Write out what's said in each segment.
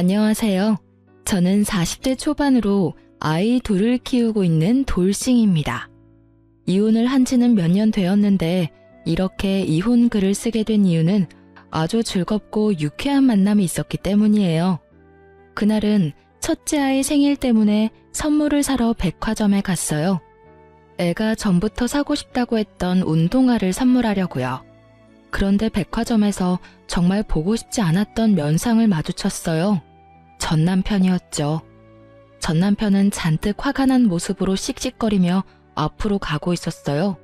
안녕하세요. 저는 40대 초반으로 아이 둘을 키우고 있는 돌싱입니다. 이혼을 한 지는 몇 년 되었는데 이렇게 이혼 글을 쓰게 된 이유는 아주 즐겁고 유쾌한 만남이 있었기 때문이에요. 그날은 첫째 아이 생일 때문에 선물을 사러 백화점에 갔어요. 애가 전부터 사고 싶다고 했던 운동화를 선물하려고요. 그런데 백화점에서 정말 보고 싶지 않았던 면상을 마주쳤어요. 전 남편이었죠. 전 남편은 잔뜩 화가 난 모습으로 씩씩거리며 앞으로 가고 있었어요.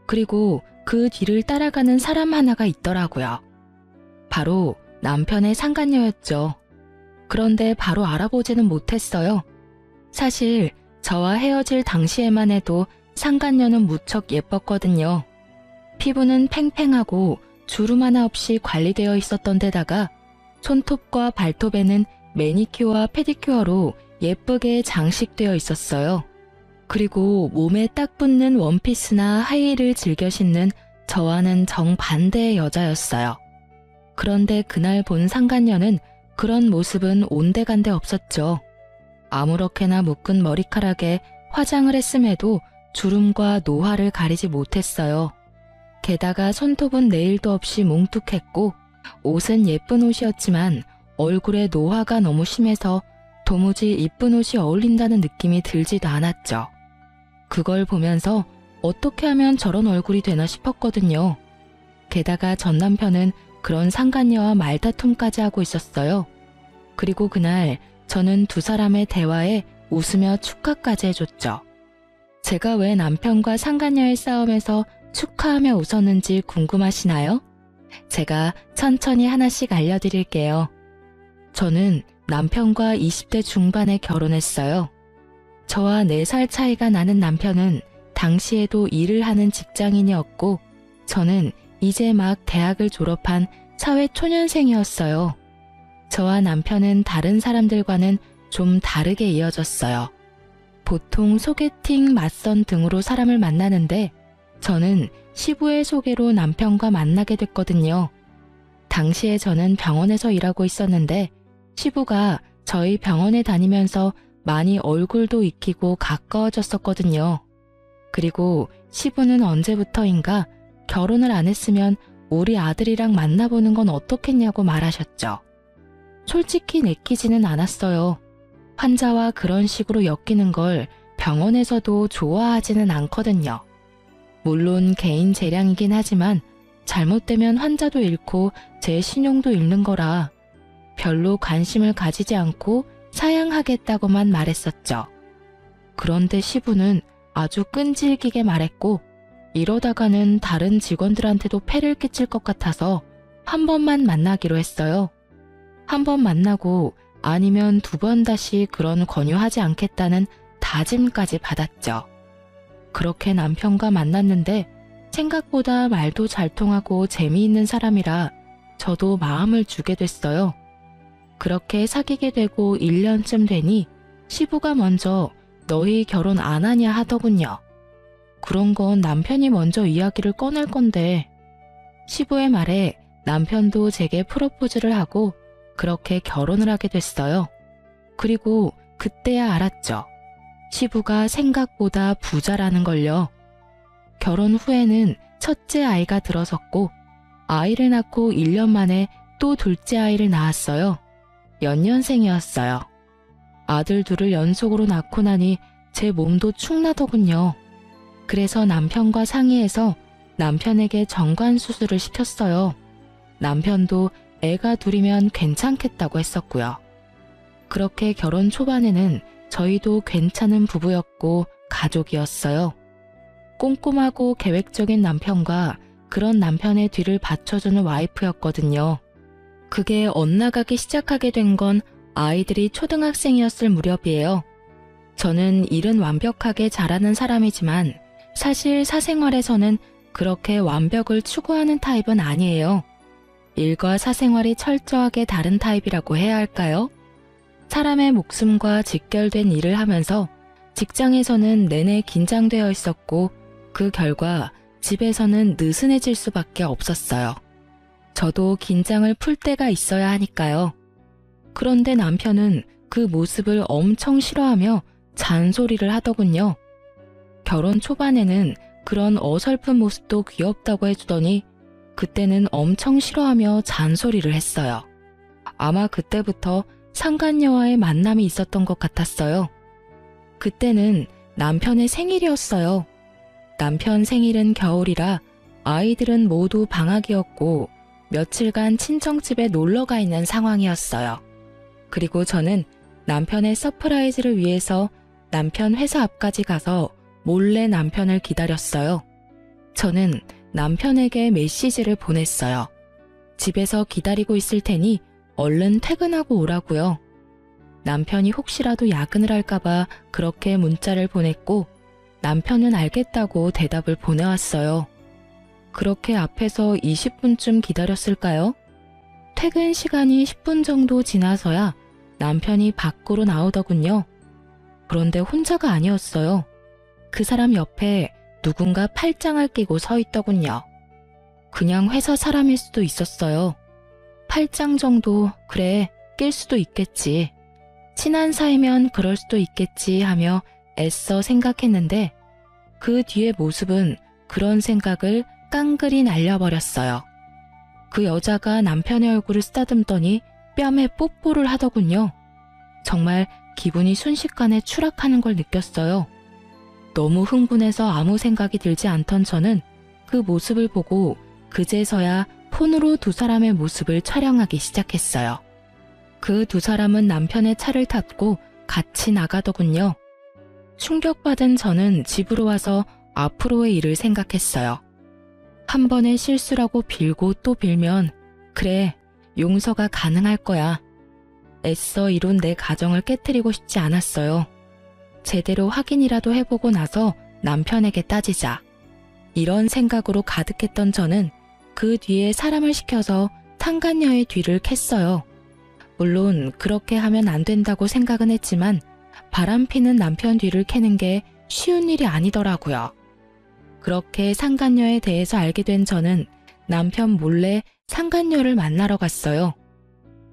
그리고 그 뒤를 따라가는 사람 하나가 있더라고요. 바로 남편의 상간녀였죠. 그런데 바로 알아보지는 못했어요. 사실 저와 헤어질 당시에만 해도 상간녀는 무척 예뻤거든요. 피부는 팽팽하고 주름 하나 없이 관리되어 있었던 데다가 손톱과 발톱에는 매니큐어와 페디큐어로 예쁘게 장식되어 있었어요. 그리고 몸에 딱 붙는 원피스나 하이힐을 즐겨 신는 저와는 정반대의 여자였어요. 그런데 그날 본 상간녀는 그런 모습은 온데간데 없었죠. 아무렇게나 묶은 머리카락에 화장을 했음에도 주름과 노화를 가리지 못했어요. 게다가 손톱은 네일도 없이 뭉툭했고 옷은 예쁜 옷이었지만 얼굴에 노화가 너무 심해서 도무지 이쁜 옷이 어울린다는 느낌이 들지도 않았죠. 그걸 보면서 어떻게 하면 저런 얼굴이 되나 싶었거든요. 게다가 전 남편은 그런 상간녀와 말다툼까지 하고 있었어요. 그리고 그날 저는 두 사람의 대화에 웃으며 축하까지 해줬죠. 제가 왜 남편과 상간녀의 싸움에서 축하하며 웃었는지 궁금하시나요? 제가 천천히 하나씩 알려드릴게요. 저는 남편과 20대 중반에 결혼했어요. 저와 4살 차이가 나는 남편은 당시에도 일을 하는 직장인이었고 저는 이제 막 대학을 졸업한 사회초년생이었어요. 저와 남편은 다른 사람들과는 좀 다르게 이어졌어요. 보통 소개팅, 맞선 등으로 사람을 만나는데 저는 시부의 소개로 남편과 만나게 됐거든요. 당시에 저는 병원에서 일하고 있었는데 시부가 저희 병원에 다니면서 많이 얼굴도 익히고 가까워졌었거든요. 그리고 시부는 언제부터인가 결혼을 안 했으면 우리 아들이랑 만나보는 건 어떻겠냐고 말하셨죠. 솔직히 내키지는 않았어요. 환자와 그런 식으로 엮이는 걸 병원에서도 좋아하지는 않거든요. 물론 개인 재량이긴 하지만 잘못되면 환자도 잃고 제 신용도 잃는 거라 별로 관심을 가지지 않고 사양하겠다고만 말했었죠. 그런데 시부는 아주 끈질기게 말했고 이러다가는 다른 직원들한테도 폐를 끼칠 것 같아서 한 번만 만나기로 했어요. 한 번 만나고 아니면 2번 다시 그런 권유하지 않겠다는 다짐까지 받았죠. 그렇게 남편과 만났는데 생각보다 말도 잘 통하고 재미있는 사람이라 저도 마음을 주게 됐어요. 그렇게 사귀게 되고 1년쯤 되니 시부가 먼저 너희 결혼 안 하냐 하더군요. 그런 건 남편이 먼저 이야기를 꺼낼 건데 시부의 말에 남편도 제게 프로포즈를 하고 그렇게 결혼을 하게 됐어요. 그리고 그때야 알았죠. 시부가 생각보다 부자라는 걸요. 결혼 후에는 첫째 아이가 들어섰고 아이를 낳고 1년 만에 또 둘째 아이를 낳았어요. 연년생이었어요. 아들 둘을 연속으로 낳고 나니 제 몸도 축나더군요. 그래서 남편과 상의해서 남편에게 정관수술을 시켰어요. 남편도 애가 둘이면 괜찮겠다고 했었고요. 그렇게 결혼 초반에는 저희도 괜찮은 부부였고 가족이었어요. 꼼꼼하고 계획적인 남편과 그런 남편의 뒤를 받쳐주는 와이프였거든요. 그게 엇나가기 시작하게 된 건 아이들이 초등학생이었을 무렵이에요. 저는 일은 완벽하게 잘하는 사람이지만 사실 사생활에서는 그렇게 완벽을 추구하는 타입은 아니에요. 일과 사생활이 철저하게 다른 타입이라고 해야 할까요? 사람의 목숨과 직결된 일을 하면서 직장에서는 내내 긴장되어 있었고 그 결과 집에서는 느슨해질 수밖에 없었어요. 저도 긴장을 풀 때가 있어야 하니까요. 그런데 남편은 그 모습을 엄청 싫어하며 잔소리를 하더군요. 결혼 초반에는 그런 어설픈 모습도 귀엽다고 해주더니 그때는 엄청 싫어하며 잔소리를 했어요. 아마 그때부터 상간녀와의 만남이 있었던 것 같았어요. 그때는 남편의 생일이었어요. 남편 생일은 겨울이라 아이들은 모두 방학이었고 며칠간 친정집에 놀러가 있는 상황이었어요. 그리고 저는 남편의 서프라이즈를 위해서 남편 회사 앞까지 가서 몰래 남편을 기다렸어요. 저는 남편에게 메시지를 보냈어요. 집에서 기다리고 있을 테니 얼른 퇴근하고 오라고요. 남편이 혹시라도 야근을 할까봐 그렇게 문자를 보냈고 남편은 알겠다고 대답을 보내왔어요. 그렇게 앞에서 20분쯤 기다렸을까요? 퇴근 시간이 10분 정도 지나서야 남편이 밖으로 나오더군요. 그런데 혼자가 아니었어요. 그 사람 옆에 누군가 팔짱을 끼고 서 있더군요. 그냥 회사 사람일 수도 있었어요. 팔짱 정도 그래 낄 수도 있겠지. 친한 사이면 그럴 수도 있겠지 하며 애써 생각했는데 그 뒤의 모습은 그런 생각을 깡그리 날려버렸어요. 그 여자가 남편의 얼굴을 쓰다듬더니 뺨에 뽀뽀를 하더군요. 정말 기분이 순식간에 추락하는 걸 느꼈어요. 너무 흥분해서 아무 생각이 들지 않던 저는 그 모습을 보고 그제서야 폰으로 두 사람의 모습을 촬영하기 시작했어요. 그 두 사람은 남편의 차를 탔고 같이 나가더군요. 충격받은 저는 집으로 와서 앞으로의 일을 생각했어요. 한 번의 실수라고 빌고 또 빌면 그래, 용서가 가능할 거야. 애써 이룬 내 가정을 깨트리고 싶지 않았어요. 제대로 확인이라도 해보고 나서 남편에게 따지자. 이런 생각으로 가득했던 저는 그 뒤에 사람을 시켜서 상간녀의 뒤를 캤어요. 물론 그렇게 하면 안 된다고 생각은 했지만 바람피는 남편 뒤를 캐는 게 쉬운 일이 아니더라고요. 그렇게 상간녀에 대해서 알게 된 저는 남편 몰래 상간녀를 만나러 갔어요.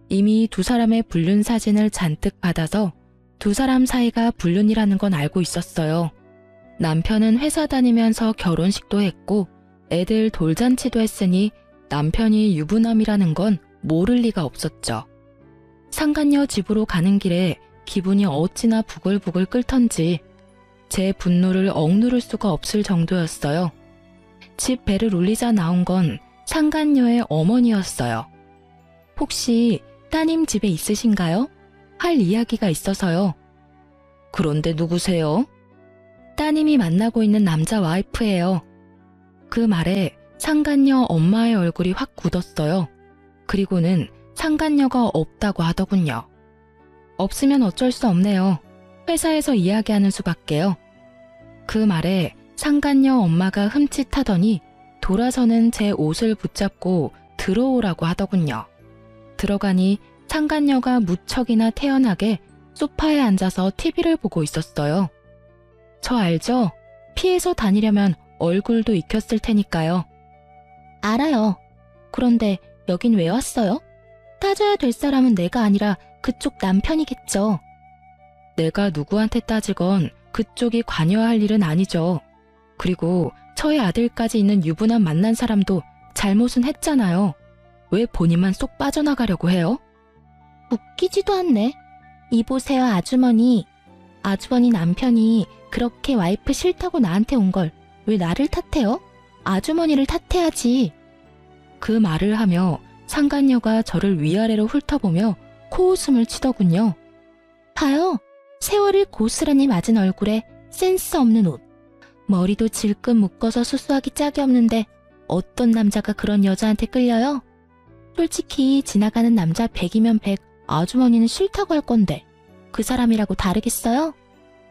이미 두 사람의 불륜 사진을 잔뜩 받아서 두 사람 사이가 불륜이라는 건 알고 있었어요. 남편은 회사 다니면서 결혼식도 했고 애들 돌잔치도 했으니 남편이 유부남이라는 건 모를 리가 없었죠. 상간녀 집으로 가는 길에 기분이 어찌나 부글부글 끓던지 제 분노를 억누를 수가 없을 정도였어요. 집 배를 울리자 나온 건 상간녀의 어머니였어요. 혹시 따님 집에 있으신가요? 할 이야기가 있어서요. 그런데 누구세요? 따님이 만나고 있는 남자 와이프예요. 그 말에 상간녀 엄마의 얼굴이 확 굳었어요. 그리고는 상간녀가 없다고 하더군요. 없으면 어쩔 수 없네요. 회사에서 이야기하는 수밖에요. 그 말에 상간녀 엄마가 흠칫하더니 돌아서는 제 옷을 붙잡고 들어오라고 하더군요. 들어가니 상간녀가 무척이나 태연하게 소파에 앉아서 TV를 보고 있었어요. 저 알죠? 피해서 다니려면 얼굴도 익혔을 테니까요. 알아요. 그런데 여긴 왜 왔어요? 따져야 될 사람은 내가 아니라 그쪽 남편이겠죠. 내가 누구한테 따지건 그쪽이 관여할 일은 아니죠. 그리고 저의 아들까지 있는 유부남 만난 사람도 잘못은 했잖아요. 왜 본인만 쏙 빠져나가려고 해요? 웃기지도 않네. 이보세요, 아주머니. 아주머니 남편이 그렇게 와이프 싫다고 나한테 온 걸 왜 나를 탓해요? 아주머니를 탓해야지. 그 말을 하며 상간녀가 저를 위아래로 훑어보며 코웃음을 치더군요. 봐요. 세월을 고스란히 맞은 얼굴에 센스 없는 옷. 머리도 질끈 묶어서 수수하기 짝이 없는데 어떤 남자가 그런 여자한테 끌려요? 솔직히 지나가는 남자 100이면 100 아주머니는 싫다고 할 건데 그 사람이라고 다르겠어요?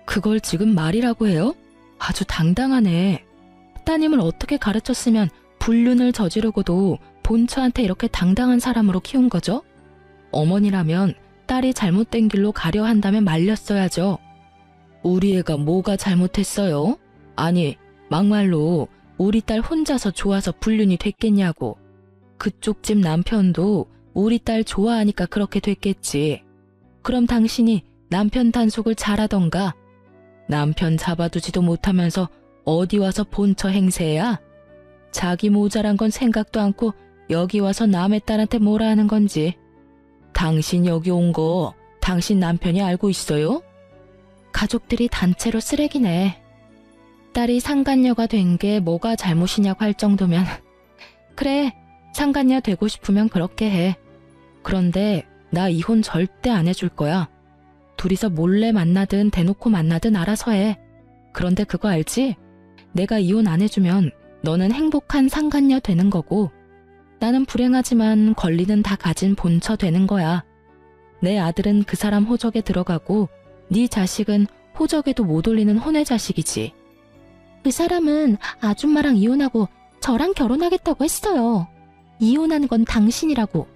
그걸 지금 말이라고 해요? 아주 당당하네. 따님을 어떻게 가르쳤으면 불륜을 저지르고도 본처한테 이렇게 당당한 사람으로 키운 거죠? 어머니라면 딸이 잘못된 길로 가려 한다면 말렸어야죠. 우리 애가 뭐가 잘못했어요? 아니, 막말로 우리 딸 혼자서 좋아서 불륜이 됐겠냐고. 그쪽 집 남편도 우리 딸 좋아하니까 그렇게 됐겠지. 그럼 당신이 남편 단속을 잘하던가. 남편 잡아두지도 못하면서 어디 와서 본처 행세야? 자기 모자란 건 생각도 않고 여기 와서 남의 딸한테 뭐라 하는 건지. 당신 여기 온 거 당신 남편이 알고 있어요? 가족들이 단체로 쓰레기네. 딸이 상간녀가 된 게 뭐가 잘못이냐고 할 정도면 그래, 상간녀 되고 싶으면 그렇게 해. 그런데 나 이혼 절대 안 해줄 거야. 둘이서 몰래 만나든 대놓고 만나든 알아서 해. 그런데 그거 알지? 내가 이혼 안 해주면 너는 행복한 상간녀 되는 거고 나는 불행하지만 권리는 다 가진 본처 되는 거야. 내 아들은 그 사람 호적에 들어가고 네 자식은 호적에도 못 올리는 혼외 자식이지. 그 사람은 아줌마랑 이혼하고 저랑 결혼하겠다고 했어요. 이혼하는 건 당신이라고.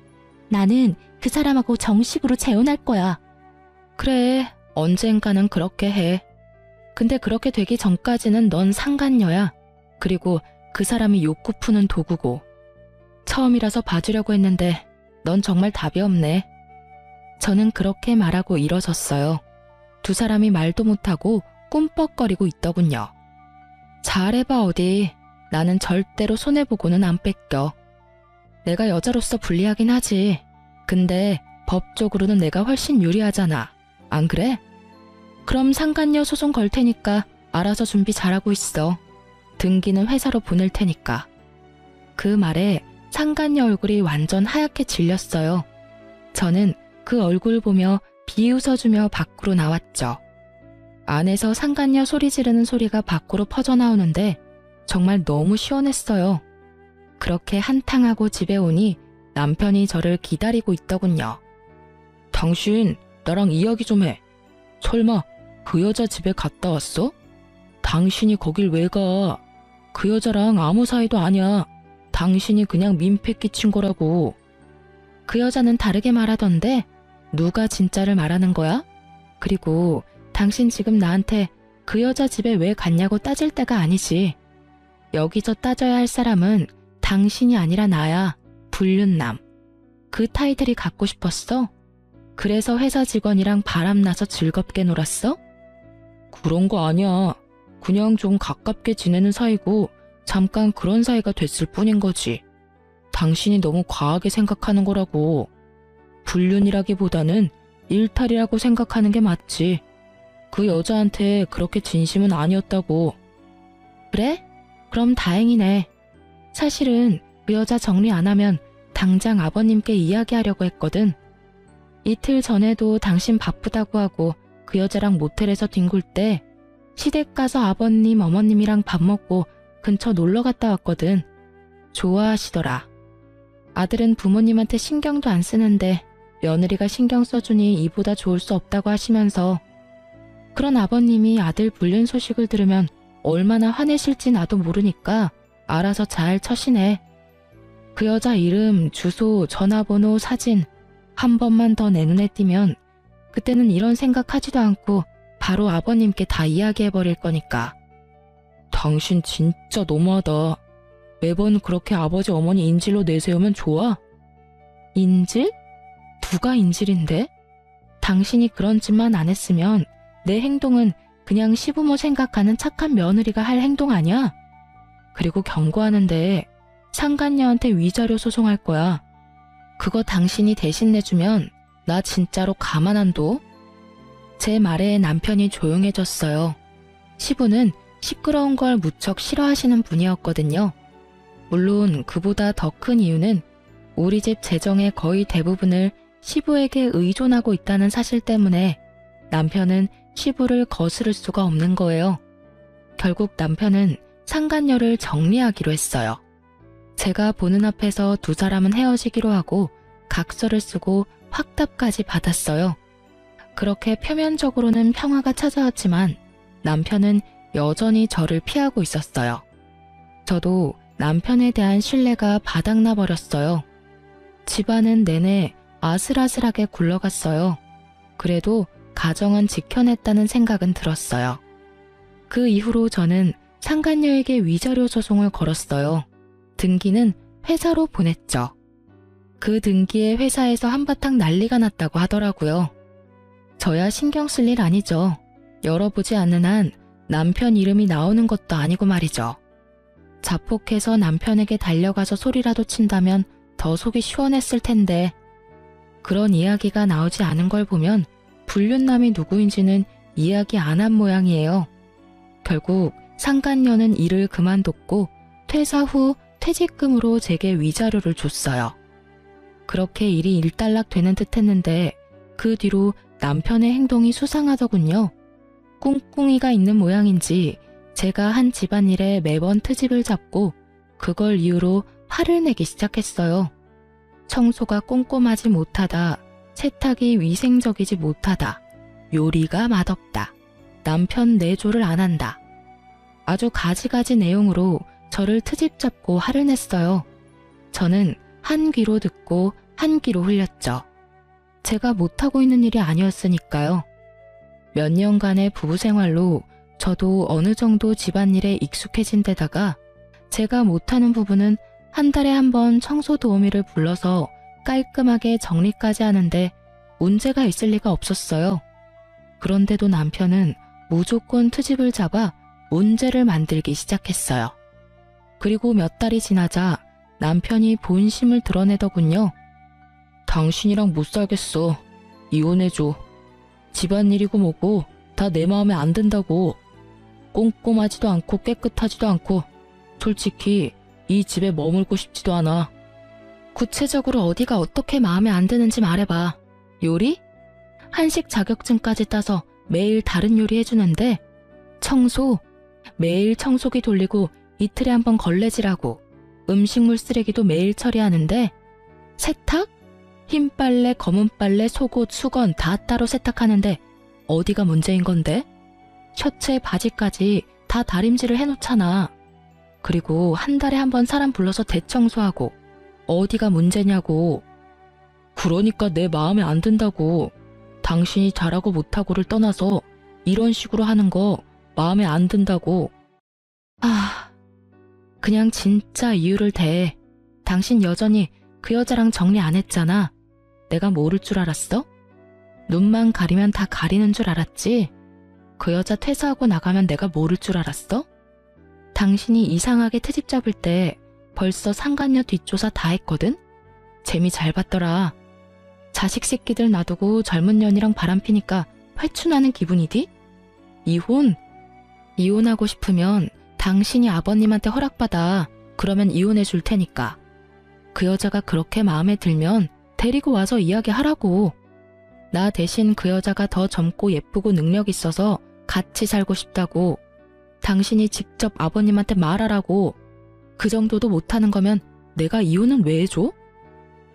나는 그 사람하고 정식으로 재혼할 거야. 그래, 언젠가는 그렇게 해. 근데 그렇게 되기 전까지는 넌 상간녀야. 그리고 그 사람이 욕구 푸는 도구고. 처음이라서 봐주려고 했는데 넌 정말 답이 없네. 저는 그렇게 말하고 일어섰어요. 두 사람이 말도 못하고 꿈뻑거리고 있더군요. 잘해봐 어디. 나는 절대로 손해보고는 안 뺏겨. 내가 여자로서 불리하긴 하지. 근데 법적으로는 내가 훨씬 유리하잖아. 안 그래? 그럼 상간녀 소송 걸 테니까 알아서 준비 잘하고 있어. 등기는 회사로 보낼 테니까. 그 말에 상간녀 얼굴이 완전 하얗게 질렸어요. 저는 그 얼굴 보며 비웃어주며 밖으로 나왔죠. 안에서 상간녀 소리 지르는 소리가 밖으로 퍼져나오는데 정말 너무 시원했어요. 그렇게 한탕하고 집에 오니 남편이 저를 기다리고 있더군요. 당신 나랑 이야기 좀 해. 설마 그 여자 집에 갔다 왔어? 당신이 거길 왜 가? 그 여자랑 아무 사이도 아니야. 당신이 그냥 민폐 끼친 거라고. 그 여자는 다르게 말하던데 누가 진짜를 말하는 거야? 그리고 당신 지금 나한테 그 여자 집에 왜 갔냐고 따질 때가 아니지. 여기서 따져야 할 사람은 당신이 아니라 나야. 불륜남. 그 타이틀이 갖고 싶었어? 그래서 회사 직원이랑 바람나서 즐겁게 놀았어? 그런 거 아니야. 그냥 좀 가깝게 지내는 사이고 잠깐 그런 사이가 됐을 뿐인 거지. 당신이 너무 과하게 생각하는 거라고. 불륜이라기보다는 일탈이라고 생각하는 게 맞지. 그 여자한테 그렇게 진심은 아니었다고. 그래? 그럼 다행이네. 사실은 그 여자 정리 안 하면 당장 아버님께 이야기하려고 했거든. 이틀 전에도 당신 바쁘다고 하고 그 여자랑 모텔에서 뒹굴 때 시댁 가서 아버님, 어머님이랑 밥 먹고 근처 놀러 갔다 왔거든. 좋아하시더라. 아들은 부모님한테 신경도 안 쓰는데 며느리가 신경 써주니 이보다 좋을 수 없다고 하시면서 그런 아버님이 아들 불륜 소식을 들으면 얼마나 화내실지 나도 모르니까 알아서 잘 처신해. 그 여자 이름, 주소, 전화번호, 사진 한 번만 더 내 눈에 띄면 그때는 이런 생각하지도 않고 바로 아버님께 다 이야기해버릴 거니까. 당신 진짜 너무하다. 매번 그렇게 아버지 어머니 인질로 내세우면 좋아? 인질? 누가 인질인데? 당신이 그런 짓만 안 했으면 내 행동은 그냥 시부모 생각하는 착한 며느리가 할 행동 아니야? 그리고 경고하는데 상간녀한테 위자료 소송할 거야. 그거 당신이 대신 내주면 나 진짜로 가만 안 둬? 제 말에 남편이 조용해졌어요. 시부는 시끄러운 걸 무척 싫어하시는 분이었거든요. 물론 그보다 더 큰 이유는 우리 집 재정의 거의 대부분을 시부에게 의존하고 있다는 사실 때문에 남편은 시부를 거스를 수가 없는 거예요. 결국 남편은 상간녀를 정리하기로 했어요. 제가 보는 앞에서 두 사람은 헤어지기로 하고 각서를 쓰고 확답까지 받았어요. 그렇게 표면적으로는 평화가 찾아왔지만 남편은 여전히 저를 피하고 있었어요. 저도 남편에 대한 신뢰가 바닥나 버렸어요. 집안은 내내 아슬아슬하게 굴러갔어요. 그래도 가정은 지켜냈다는 생각은 들었어요. 그 이후로 저는 상간녀에게 위자료 소송을 걸었어요. 등기는 회사로 보냈죠. 그 등기에 회사에서 한바탕 난리가 났다고 하더라고요. 저야 신경 쓸 일 아니죠. 열어보지 않는 한 남편 이름이 나오는 것도 아니고 말이죠. 자폭해서 남편에게 달려가서 소리라도 친다면 더 속이 시원했을 텐데 그런 이야기가 나오지 않은 걸 보면 불륜남이 누구인지는 이야기 안 한 모양이에요. 결국 상간녀는 일을 그만뒀고 퇴사 후 퇴직금으로 제게 위자료를 줬어요. 그렇게 일이 일단락되는 듯 했는데 그 뒤로 남편의 행동이 수상하더군요. 꿍꿍이가 있는 모양인지 제가 한 집안일에 매번 트집을 잡고 그걸 이유로 화를 내기 시작했어요. 청소가 꼼꼼하지 못하다, 세탁이 위생적이지 못하다, 요리가 맛없다, 남편 내조를 안 한다. 아주 가지가지 내용으로 저를 트집 잡고 화를 냈어요. 저는 한 귀로 듣고 한 귀로 흘렸죠. 제가 못하고 있는 일이 아니었으니까요. 몇 년간의 부부 생활로 저도 어느 정도 집안일에 익숙해진 데다가 제가 못하는 부분은 한 달에 한 번 청소 도우미를 불러서 깔끔하게 정리까지 하는데 문제가 있을 리가 없었어요. 그런데도 남편은 무조건 트집을 잡아 문제를 만들기 시작했어요. 그리고 몇 달이 지나자 남편이 본심을 드러내더군요. 당신이랑 못 살겠어. 이혼해줘. 집안일이고 뭐고 다 내 마음에 안 든다고. 꼼꼼하지도 않고 깨끗하지도 않고 솔직히 이 집에 머물고 싶지도 않아. 구체적으로 어디가 어떻게 마음에 안 드는지 말해봐. 요리? 한식 자격증까지 따서 매일 다른 요리 해주는데 청소? 매일 청소기 돌리고 이틀에 한 번 걸레질하고 음식물 쓰레기도 매일 처리하는데 세탁? 흰 빨래, 검은 빨래, 속옷, 수건 다 따로 세탁하는데 어디가 문제인 건데? 셔츠에 바지까지 다 다림질을 해놓잖아. 그리고 한 달에 한 번 사람 불러서 대청소하고 어디가 문제냐고. 그러니까 내 마음에 안 든다고. 당신이 잘하고 못하고를 떠나서 이런 식으로 하는 거 마음에 안 든다고. 그냥 진짜 이유를 대. 당신 여전히 그 여자랑 정리 안 했잖아. 내가 모를 줄 알았어? 눈만 가리면 다 가리는 줄 알았지? 그 여자 퇴사하고 나가면 내가 모를 줄 알았어? 당신이 이상하게 트집 잡을 때 벌써 상간녀 뒷조사 다 했거든? 재미 잘 봤더라. 자식 새끼들 놔두고 젊은 년이랑 바람피니까 회춘하는 기분이디? 이혼? 이혼하고 싶으면 당신이 아버님한테 허락받아. 그러면 이혼해 줄 테니까. 그 여자가 그렇게 마음에 들면 데리고 와서 이야기하라고. 나 대신 그 여자가 더 젊고 예쁘고 능력 있어서 같이 살고 싶다고. 당신이 직접 아버님한테 말하라고. 그 정도도 못하는 거면 내가 이혼은 왜 해줘?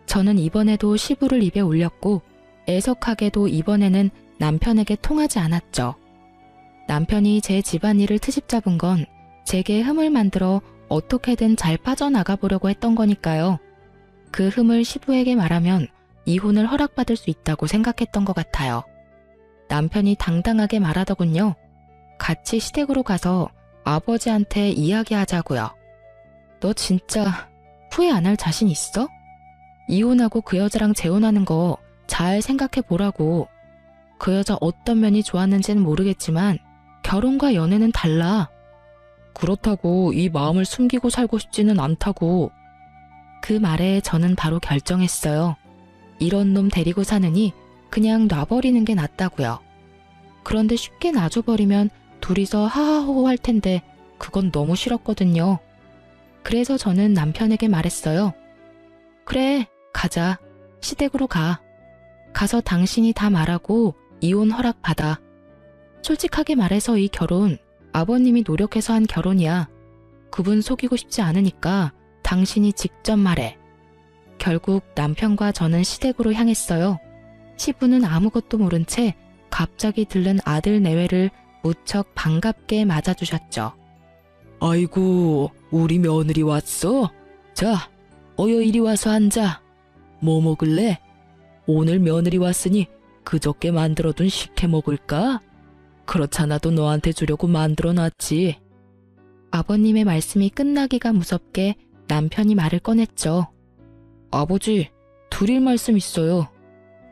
저는 이번에도 시부를 입에 올렸고 애석하게도 이번에는 남편에게 통하지 않았죠. 남편이 제 집안일을 트집 잡은 건 제게 흠을 만들어 어떻게든 잘 빠져나가 보려고 했던 거니까요. 그 흠을 시부에게 말하면 이혼을 허락받을 수 있다고 생각했던 것 같아요. 남편이 당당하게 말하더군요. 같이 시댁으로 가서 아버지한테 이야기하자고요. 너 진짜 후회 안 할 자신 있어? 이혼하고 그 여자랑 재혼하는 거 잘 생각해 보라고. 그 여자 어떤 면이 좋았는지는 모르겠지만 결혼과 연애는 달라. 그렇다고 이 마음을 숨기고 살고 싶지는 않다고. 그 말에 저는 바로 결정했어요. 이런 놈 데리고 사느니 그냥 놔버리는 게 낫다고요. 그런데 쉽게 놔줘버리면 둘이서 하하호호 할 텐데 그건 너무 싫었거든요. 그래서 저는 남편에게 말했어요. 그래, 가자. 시댁으로 가. 가서 당신이 다 말하고 이혼 허락 받아. 솔직하게 말해서 이 결혼 아버님이 노력해서 한 결혼이야. 그분 속이고 싶지 않으니까 당신이 직접 말해. 결국 남편과 저는 시댁으로 향했어요. 시부는 아무것도 모른 채 갑자기 들른 아들 내외를 무척 반갑게 맞아주셨죠. 아이고, 우리 며느리 왔어? 자, 어여 이리 와서 앉아. 뭐 먹을래? 오늘 며느리 왔으니 그저께 만들어둔 식혜 먹을까? 그렇잖아도 너한테 주려고 만들어놨지. 아버님의 말씀이 끝나기가 무섭게 남편이 말을 꺼냈죠. 아버지, 드릴 말씀 있어요.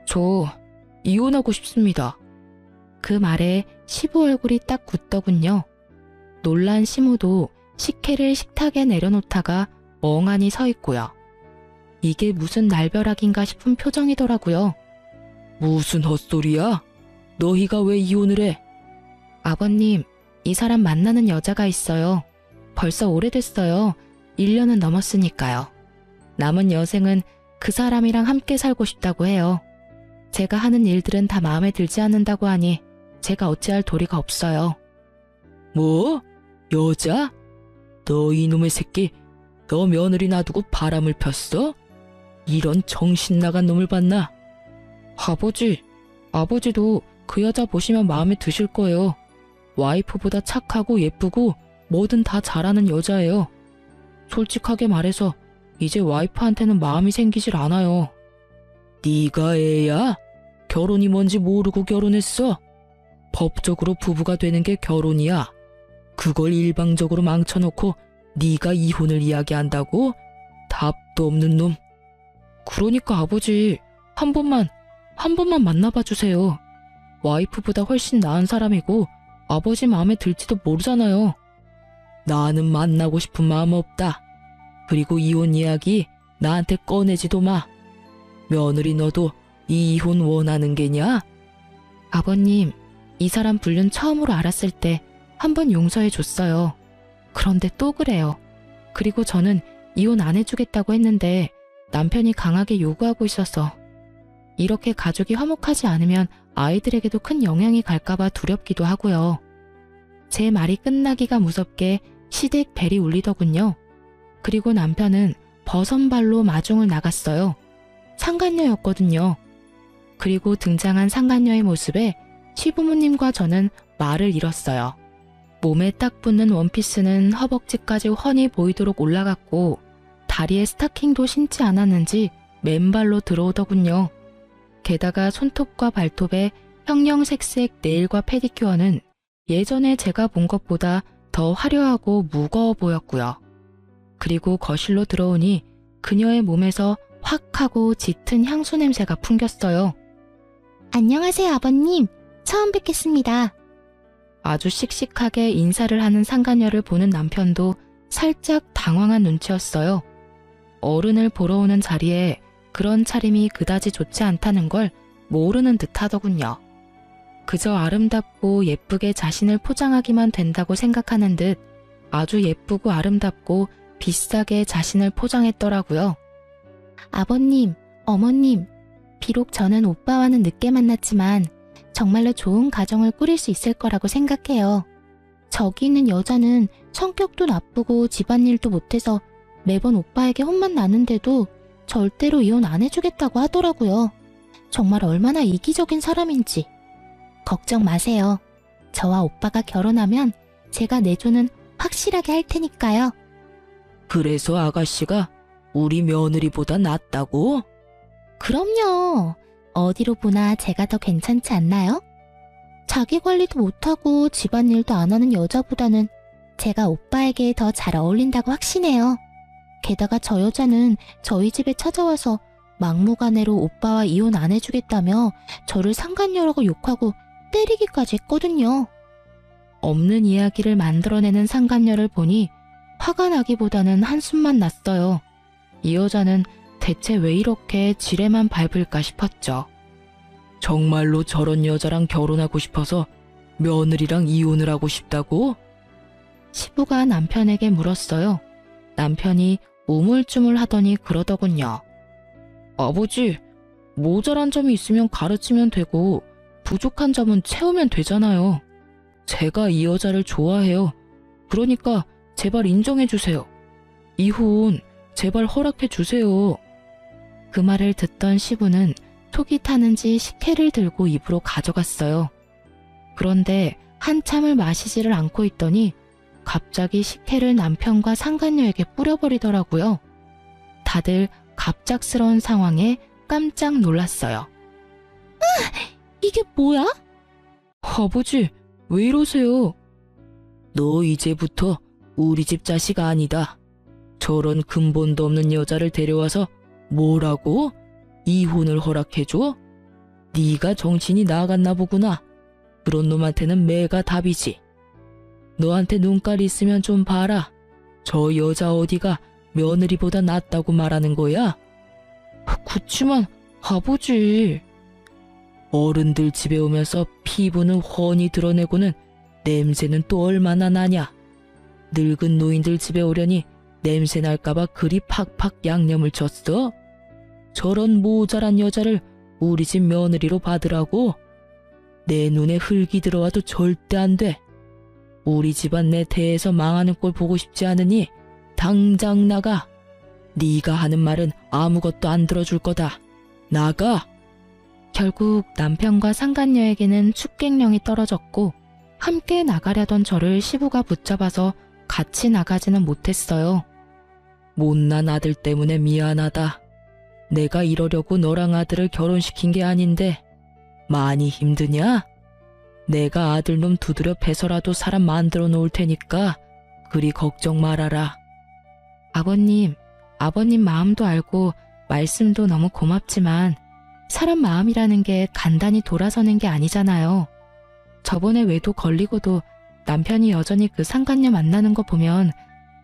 저 이혼하고 싶습니다. 그 말에 시부 얼굴이 딱 굳더군요. 놀란 시무도 식혜를 식탁에 내려놓다가 멍하니 서 있고요. 이게 무슨 날벼락인가 싶은 표정이더라고요. 무슨 헛소리야? 너희가 왜 이혼을 해? 아버님, 이 사람 만나는 여자가 있어요. 벌써 오래됐어요. 1년은 넘었으니까요. 남은 여생은 그 사람이랑 함께 살고 싶다고 해요. 제가 하는 일들은 다 마음에 들지 않는다고 하니 제가 어찌할 도리가 없어요. 뭐? 여자? 너 이놈의 새끼, 너 며느리 놔두고 바람을 폈어? 이런 정신 나간 놈을 봤나? 아버지도 그 여자 보시면 마음에 드실 거예요. 와이프보다 착하고 예쁘고 뭐든 다 잘하는 여자예요. 솔직하게 말해서 이제 와이프한테는 마음이 생기질 않아요. 네가 애야? 결혼이 뭔지 모르고 결혼했어? 법적으로 부부가 되는 게 결혼이야. 그걸 일방적으로 망쳐놓고 네가 이혼을 이야기한다고? 답도 없는 놈. 그러니까 아버지, 한 번만 만나봐 주세요. 와이프보다 훨씬 나은 사람이고 아버지 마음에 들지도 모르잖아요. 나는 만나고 싶은 마음 없다. 그리고 이혼 이야기 나한테 꺼내지도 마. 며느리 너도 이 이혼 원하는 게냐? 아버님, 이 사람 불륜 처음으로 알았을 때 한 번 용서해 줬어요. 그런데 또 그래요. 그리고 저는 이혼 안 해주겠다고 했는데 남편이 강하게 요구하고 있어서 이렇게 가족이 화목하지 않으면 아이들에게도 큰 영향이 갈까봐 두렵기도 하고요. 제 말이 끝나기가 무섭게 시댁 벨이 울리더군요. 그리고 남편은 버선발로 마중을 나갔어요. 상간녀였거든요. 그리고 등장한 상간녀의 모습에 시부모님과 저는 말을 잃었어요. 몸에 딱 붙는 원피스는 허벅지까지 훤히 보이도록 올라갔고 다리에 스타킹도 신지 않았는지 맨발로 들어오더군요. 게다가 손톱과 발톱에 형형색색 네일과 페디큐어는 예전에 제가 본 것보다 더 화려하고 무거워 보였고요. 그리고 거실로 들어오니 그녀의 몸에서 확 하고 짙은 향수 냄새가 풍겼어요. 안녕하세요, 아버님. 처음 뵙겠습니다. 아주 씩씩하게 인사를 하는 상간녀를 보는 남편도 살짝 당황한 눈치였어요. 어른을 보러 오는 자리에 그런 차림이 그다지 좋지 않다는 걸 모르는 듯 하더군요. 그저 아름답고 예쁘게 자신을 포장하기만 된다고 생각하는 듯 아주 예쁘고 아름답고 비싸게 자신을 포장했더라고요. 아버님, 어머님, 비록 저는 오빠와는 늦게 만났지만 정말로 좋은 가정을 꾸릴 수 있을 거라고 생각해요. 저기 있는 여자는 성격도 나쁘고 집안일도 못해서 매번 오빠에게 혼만 나는데도 절대로 이혼 안 해주겠다고 하더라고요. 정말 얼마나 이기적인 사람인지. 걱정 마세요. 저와 오빠가 결혼하면 제가 내조는 확실하게 할 테니까요. 그래서 아가씨가 우리 며느리보다 낫다고? 그럼요. 어디로 보나 제가 더 괜찮지 않나요? 자기 관리도 못하고 집안일도 안 하는 여자보다는 제가 오빠에게 더 잘 어울린다고 확신해요. 게다가 저 여자는 저희 집에 찾아와서 막무가내로 오빠와 이혼 안 해주겠다며 저를 상간녀라고 욕하고 때리기까지 했거든요. 없는 이야기를 만들어내는 상간녀를 보니 화가 나기보다는 한숨만 났어요. 이 여자는 대체 왜 이렇게 지레만 밟을까 싶었죠. 정말로 저런 여자랑 결혼하고 싶어서 며느리랑 이혼을 하고 싶다고? 시부가 남편에게 물었어요. 남편이 우물쭈물 하더니 그러더군요. 아버지, 모자란 점이 있으면 가르치면 되고 부족한 점은 채우면 되잖아요. 제가 이 여자를 좋아해요. 그러니까 제발 인정해주세요. 이혼 제발 허락해주세요. 그 말을 듣던 시부는 속이 타는지 식혜를 들고 입으로 가져갔어요. 그런데 한참을 마시지를 않고 있더니 갑자기 식혜를 남편과 상간녀에게 뿌려버리더라고요. 다들 갑작스러운 상황에 깜짝 놀랐어요. 이게 뭐야? 아버지, 왜 이러세요? 너 이제부터 우리 집 자식 아니다. 저런 근본도 없는 여자를 데려와서 뭐라고? 이혼을 허락해줘? 네가 정신이 나갔나 보구나. 그런 놈한테는 매가 답이지. 너한테 눈깔 있으면 좀 봐라. 저 여자 어디가 며느리보다 낫다고 말하는 거야? 그치만 아버지. 어른들 집에 오면서 피부는 훤히 드러내고는 냄새는 또 얼마나 나냐. 늙은 노인들 집에 오려니 냄새 날까봐 그리 팍팍 양념을 쳤어? 저런 모자란 여자를 우리 집 며느리로 받으라고? 내 눈에 흙이 들어와도 절대 안 돼. 우리 집안 내 대에서 망하는 꼴 보고 싶지 않으니 당장 나가. 네가 하는 말은 아무것도 안 들어줄 거다. 나가. 결국 남편과 상간녀에게는 축객령이 떨어졌고 함께 나가려던 저를 시부가 붙잡아서 같이 나가지는 못했어요. 못난 아들 때문에 미안하다. 내가 이러려고 너랑 아들을 결혼시킨 게 아닌데 많이 힘드냐? 내가 아들놈 두드려 패서라도 사람 만들어 놓을 테니까 그리 걱정 말아라. 아버님 마음도 알고 말씀도 너무 고맙지만 사람 마음이라는 게 간단히 돌아서는 게 아니잖아요. 저번에 외도 걸리고도 남편이 여전히 그 상간녀 만나는 거 보면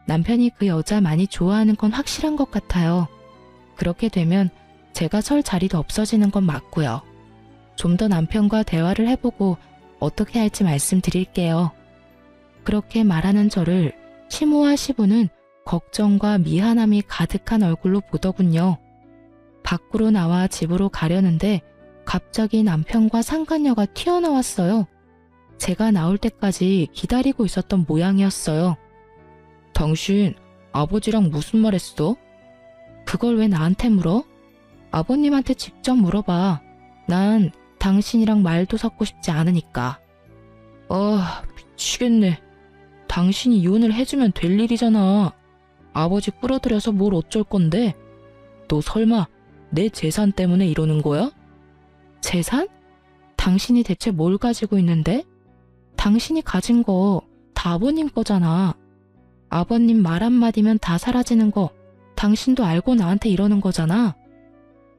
남편이 그 여자 많이 좋아하는 건 확실한 것 같아요. 그렇게 되면 제가 설 자리도 없어지는 건 맞고요. 좀 더 남편과 대화를 해보고 어떻게 할지 말씀드릴게요. 그렇게 말하는 저를 시모와 시부는 걱정과 미안함이 가득한 얼굴로 보더군요. 밖으로 나와 집으로 가려는데 갑자기 남편과 상간녀가 튀어나왔어요. 제가 나올 때까지 기다리고 있었던 모양이었어요. 당신 아버지랑 무슨 말 했어? 그걸 왜 나한테 물어? 아버님한테 직접 물어봐. 난 당신이랑 말도 섞고 싶지 않으니까. 미치겠네. 당신이 이혼을 해주면 될 일이잖아. 아버지 끌어들여서 뭘 어쩔 건데? 너 설마 내 재산 때문에 이러는 거야? 재산? 당신이 대체 뭘 가지고 있는데? 당신이 가진 거 다 아버님 거잖아. 아버님 말 한마디면 다 사라지는 거 당신도 알고 나한테 이러는 거잖아.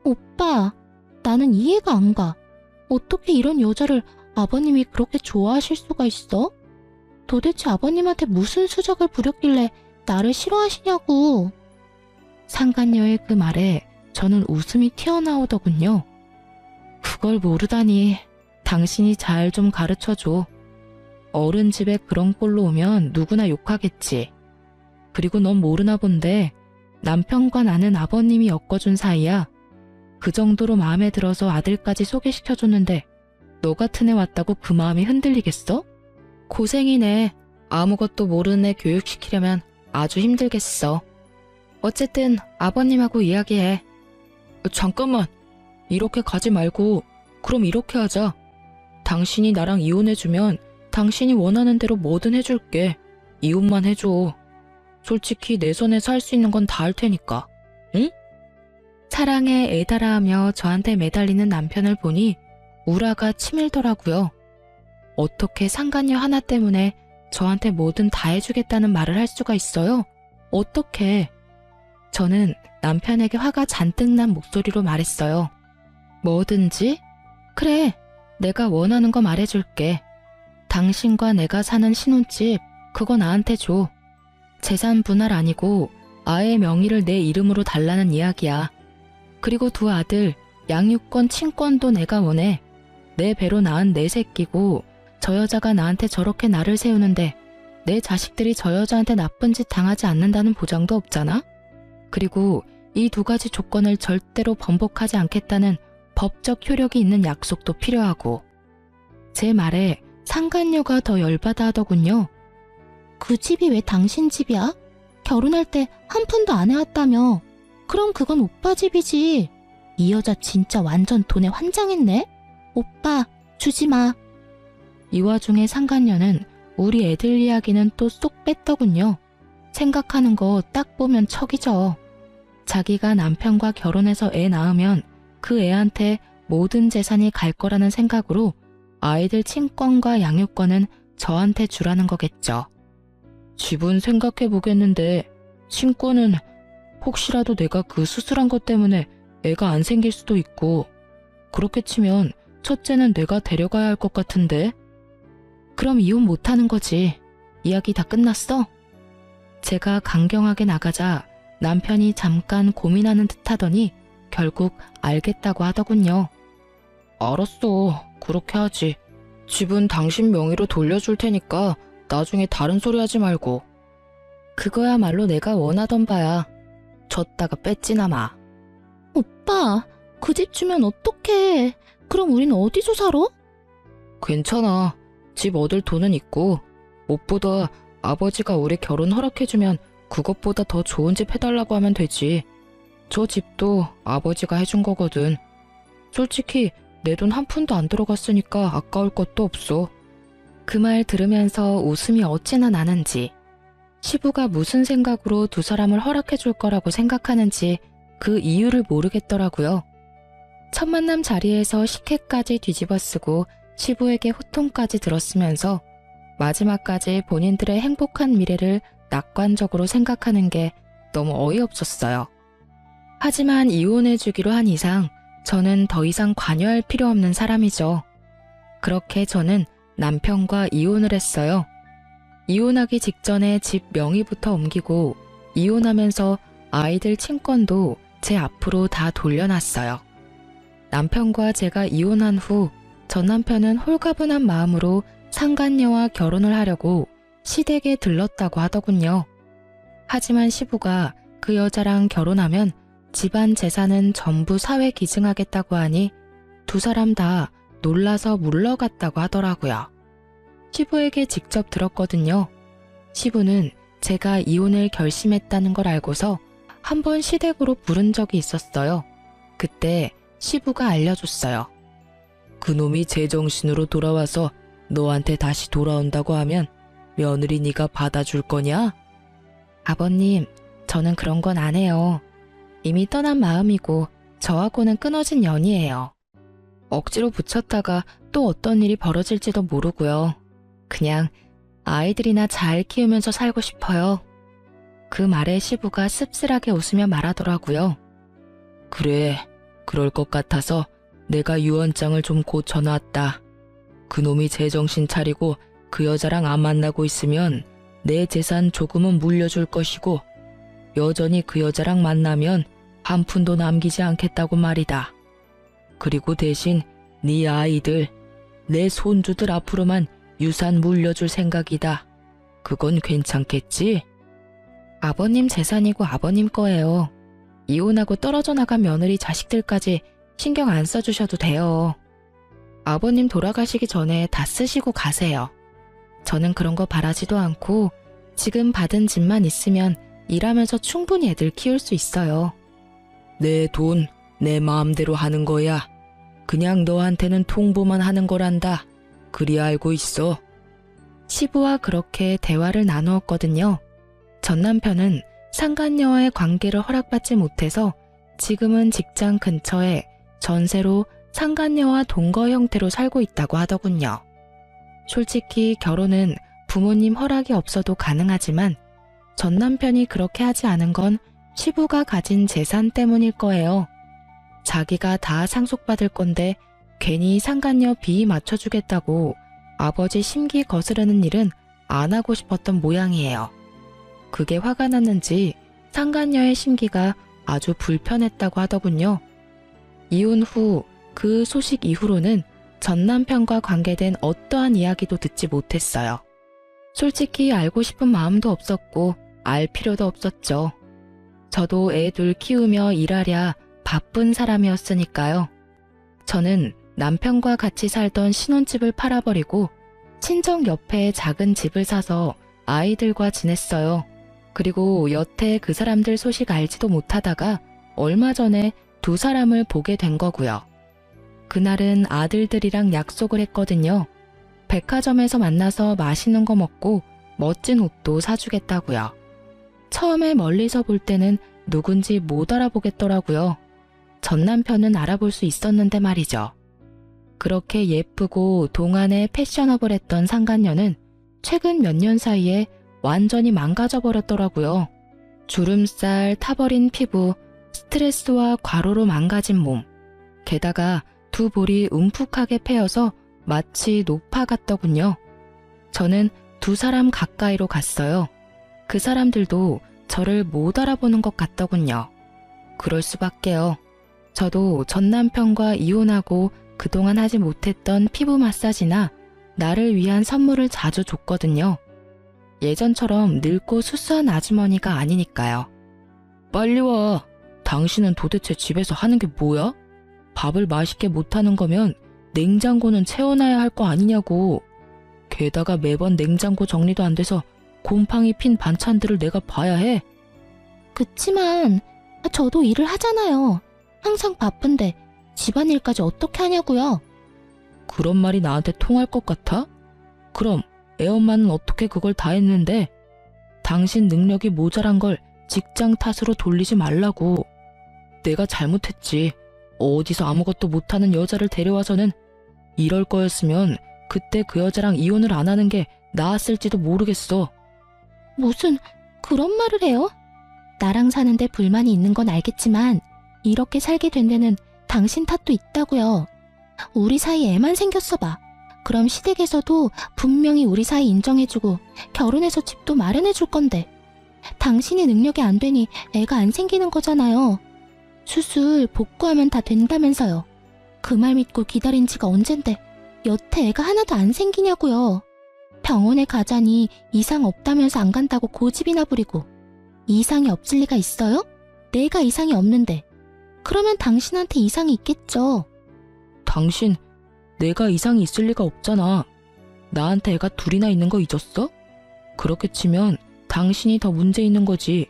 오빠, 나는 이해가 안 가. 어떻게 이런 여자를 아버님이 그렇게 좋아하실 수가 있어? 도대체 아버님한테 무슨 수작을 부렸길래 나를 싫어하시냐고. 상간녀의 그 말에 저는 웃음이 튀어나오더군요. 그걸 모르다니. 당신이 잘 좀 가르쳐줘. 어른 집에 그런 꼴로 오면 누구나 욕하겠지. 그리고 넌 모르나 본데 남편과 나는 아버님이 엮어준 사이야. 그 정도로 마음에 들어서 아들까지 소개시켜줬는데 너 같은 애 왔다고 그 마음이 흔들리겠어? 고생이네. 아무것도 모르는 애 교육시키려면 아주 힘들겠어. 어쨌든 아버님하고 이야기해. 잠깐만. 이렇게 가지 말고 그럼 이렇게 하자. 당신이 나랑 이혼해주면 당신이 원하는 대로 뭐든 해줄게. 이혼만 해줘. 솔직히 내 손에서 할 수 있는 건 다 할 테니까. 응? 사랑에 애달아하며 저한테 매달리는 남편을 보니 우라가 치밀더라고요. 어떻게 상간녀 하나 때문에 저한테 뭐든 다 해주겠다는 말을 할 수가 있어요? 어떻게? 저는 남편에게 화가 잔뜩 난 목소리로 말했어요. 뭐든지? 그래, 내가 원하는 거 말해줄게. 당신과 내가 사는 신혼집, 그거 나한테 줘. 재산 분할 아니고 아의 명의를 내 이름으로 달라는 이야기야. 그리고 두 아들, 양육권, 친권도 내가 원해. 내 배로 낳은 내 새끼고 저 여자가 나한테 저렇게 나를 세우는데 내 자식들이 저 여자한테 나쁜 짓 당하지 않는다는 보장도 없잖아? 그리고 이 두 가지 조건을 절대로 번복하지 않겠다는 법적 효력이 있는 약속도 필요하고. 제 말에 상간녀가 더 열받아 하더군요. 그 집이 왜 당신 집이야? 결혼할 때 한 푼도 안 해왔다며. 그럼 그건 오빠 집이지. 이 여자 진짜 완전 돈에 환장했네. 오빠, 주지 마. 이 와중에 상간녀는 우리 애들 이야기는 또 쏙 뺐더군요. 생각하는 거 딱 보면 척이죠. 자기가 남편과 결혼해서 애 낳으면 그 애한테 모든 재산이 갈 거라는 생각으로 아이들 친권과 양육권은 저한테 주라는 거겠죠. 집은 생각해 보겠는데 친권은 혹시라도 내가 그 수술한 것 때문에 애가 안 생길 수도 있고, 그렇게 치면 첫째는 내가 데려가야 할 것 같은데 그럼 이혼 못하는 거지. 이야기 다 끝났어? 제가 강경하게 나가자 남편이 잠깐 고민하는 듯 하더니 결국 알겠다고 하더군요. 알았어. 그렇게 하지. 집은 당신 명의로 돌려줄 테니까 나중에 다른 소리 하지 말고. 그거야말로 내가 원하던 바야. 줬다가 뺏지나 마. 오빠, 그 집 주면 어떡해. 그럼 우린 어디서 살아? 괜찮아. 집 얻을 돈은 있고, 무엇보다 아버지가 우리 결혼 허락해주면 그것보다 더 좋은 집 해달라고 하면 되지. 저 집도 아버지가 해준 거거든. 솔직히 내 돈 한 푼도 안 들어갔으니까 아까울 것도 없어. 그 말 들으면서 웃음이 어찌나 나는지, 시부가 무슨 생각으로 두 사람을 허락해줄 거라고 생각하는지 그 이유를 모르겠더라고요. 첫 만남 자리에서 식혜까지 뒤집어 쓰고 시부에게 호통까지 들었으면서 마지막까지 본인들의 행복한 미래를 낙관적으로 생각하는 게 너무 어이없었어요. 하지만 이혼해주기로 한 이상 저는 더 이상 관여할 필요 없는 사람이죠. 그렇게 저는 남편과 이혼을 했어요. 이혼하기 직전에 집 명의부터 옮기고 이혼하면서 아이들 친권도 제 앞으로 다 돌려놨어요. 남편과 제가 이혼한 후 전 남편은 홀가분한 마음으로 상간녀와 결혼을 하려고 시댁에 들렀다고 하더군요. 하지만 시부가 그 여자랑 결혼하면 집안 재산은 전부 사회 기증하겠다고 하니 두 사람 다 놀라서 물러갔다고 하더라고요. 시부에게 직접 들었거든요. 시부는 제가 이혼을 결심했다는 걸 알고서 한 번 시댁으로 부른 적이 있었어요. 그때 시부가 알려줬어요. 그놈이 제정신으로 돌아와서 너한테 다시 돌아온다고 하면 며느리 네가 받아줄 거냐? 아버님, 저는 그런 건 안 해요. 이미 떠난 마음이고 저하고는 끊어진 연이에요. 억지로 붙였다가 또 어떤 일이 벌어질지도 모르고요. 그냥 아이들이나 잘 키우면서 살고 싶어요. 그 말에 시부가 씁쓸하게 웃으며 말하더라고요. 그래, 그럴 것 같아서 내가 유언장을 좀 고쳐놨다. 그놈이 제정신 차리고 그 여자랑 안 만나고 있으면 내 재산 조금은 물려줄 것이고 여전히 그 여자랑 만나면 한 푼도 남기지 않겠다고 말이다. 그리고 대신 네 아이들, 내 손주들 앞으로만 유산 물려줄 생각이다. 그건 괜찮겠지? 아버님 재산이고 아버님 거예요. 이혼하고 떨어져 나간 며느리 자식들까지 신경 안 써주셔도 돼요. 아버님 돌아가시기 전에 다 쓰시고 가세요. 저는 그런 거 바라지도 않고 지금 받은 집만 있으면 일하면서 충분히 애들 키울 수 있어요. 내 돈, 내 마음대로 하는 거야. 그냥 너한테는 통보만 하는 거란다. 그리 알고 있어. 시부와 그렇게 대화를 나누었거든요. 전 남편은 상간녀와의 관계를 허락받지 못해서 지금은 직장 근처에 전세로 상간녀와 동거 형태로 살고 있다고 하더군요. 솔직히 결혼은 부모님 허락이 없어도 가능하지만 전 남편이 그렇게 하지 않은 건 시부가 가진 재산 때문일 거예요. 자기가 다 상속받을 건데 괜히 상간녀 비위 맞춰주겠다고 아버지 심기 거스르는 일은 안 하고 싶었던 모양이에요. 그게 화가 났는지 상간녀의 심기가 아주 불편했다고 하더군요. 이혼 후 그 소식 이후로는 전 남편과 관계된 어떠한 이야기도 듣지 못했어요. 솔직히 알고 싶은 마음도 없었고 알 필요도 없었죠. 저도 애 둘 키우며 일하랴 바쁜 사람이었으니까요. 저는 남편과 같이 살던 신혼집을 팔아버리고 친정 옆에 작은 집을 사서 아이들과 지냈어요. 그리고 여태 그 사람들 소식 알지도 못하다가 얼마 전에 두 사람을 보게 된 거고요. 그날은 아들들이랑 약속을 했거든요. 백화점에서 만나서 맛있는 거 먹고 멋진 옷도 사주겠다고요. 처음에 멀리서 볼 때는 누군지 못 알아보겠더라고요. 전 남편은 알아볼 수 있었는데 말이죠. 그렇게 예쁘고 동안에 패셔너블했던 상간녀는 최근 몇 년 사이에 완전히 망가져 버렸더라고요. 주름살, 타버린 피부, 스트레스와 과로로 망가진 몸, 게다가 두 볼이 움푹하게 패여서 마치 노파 같더군요. 저는 두 사람 가까이로 갔어요. 그 사람들도 저를 못 알아보는 것 같더군요. 그럴 수밖에요. 저도 전 남편과 이혼하고 그동안 하지 못했던 피부 마사지나 나를 위한 선물을 자주 줬거든요. 예전처럼 늙고 수수한 아주머니가 아니니까요. 빨리 와. 당신은 도대체 집에서 하는 게 뭐야? 밥을 맛있게 못하는 거면 냉장고는 채워놔야 할 거 아니냐고. 게다가 매번 냉장고 정리도 안 돼서 곰팡이 핀 반찬들을 내가 봐야 해. 그치만 저도 일을 하잖아요. 항상 바쁜데 집안일까지 어떻게 하냐고요. 그런 말이 나한테 통할 것 같아? 그럼 애엄마는 어떻게 그걸 다 했는데? 당신 능력이 모자란 걸 직장 탓으로 돌리지 말라고. 내가 잘못했지. 어디서 아무것도 못하는 여자를 데려와서는. 이럴 거였으면 그때 그 여자랑 이혼을 안 하는 게 나았을지도 모르겠어. 무슨 그런 말을 해요? 나랑 사는데 불만이 있는 건 알겠지만 이렇게 살게 된 데는 당신 탓도 있다고요. 우리 사이에 애만 생겼어 봐. 그럼 시댁에서도 분명히 우리 사이 인정해주고 결혼해서 집도 마련해줄 건데 당신의 능력이 안 되니 애가 안 생기는 거잖아요. 수술 복구하면 다 된다면서요. 그 말 믿고 기다린 지가 언젠데 여태 애가 하나도 안 생기냐고요. 병원에 가자니 이상 없다면서 안 간다고 고집이나 부리고. 이상이 없을 리가 있어요? 내가 이상이 없는데. 그러면 당신한테 이상이 있겠죠. 당신, 내가 이상이 있을 리가 없잖아. 나한테 애가 둘이나 있는 거 잊었어? 그렇게 치면 당신이 더 문제 있는 거지.